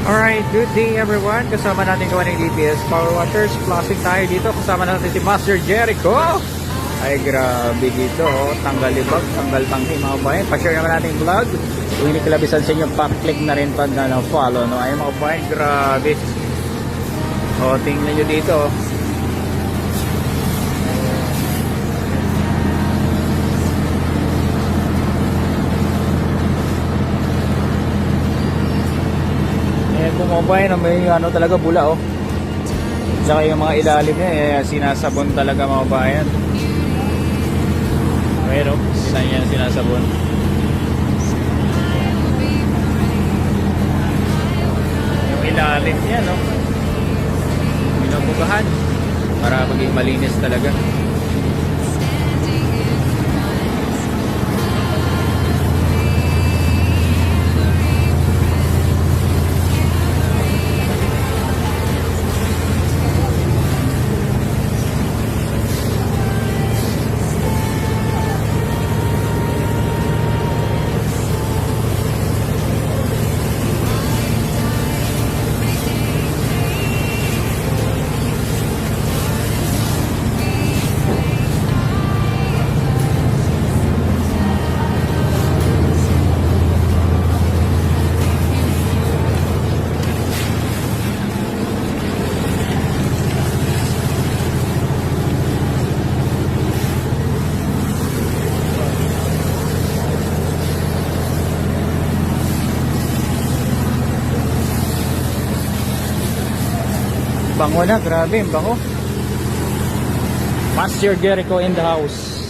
Alright, good day everyone. Kasama natin gawa ng DPS Power Waters. Plastic tayo dito. Kasama natin si Master Jericho. Ay grabe dito. Tanggal libag, tanggal tanghi mga bayan. Pa-share naman natin yung vlog. Kung hindi kalabisan sa inyo, pa-click na rin pag follow. No? Ay mga bayan, grabe. O, tingnan nyo dito. Kung mabay na may ano talaga bula oh. Saka yung mga ilalim niya sinasabon talaga mga bayan. Pero sila niya sinasabon. Yung ilalim niya no. Binubugahan para maging malinis talaga. Bango na, grabe, bango. Master Jericho in the house.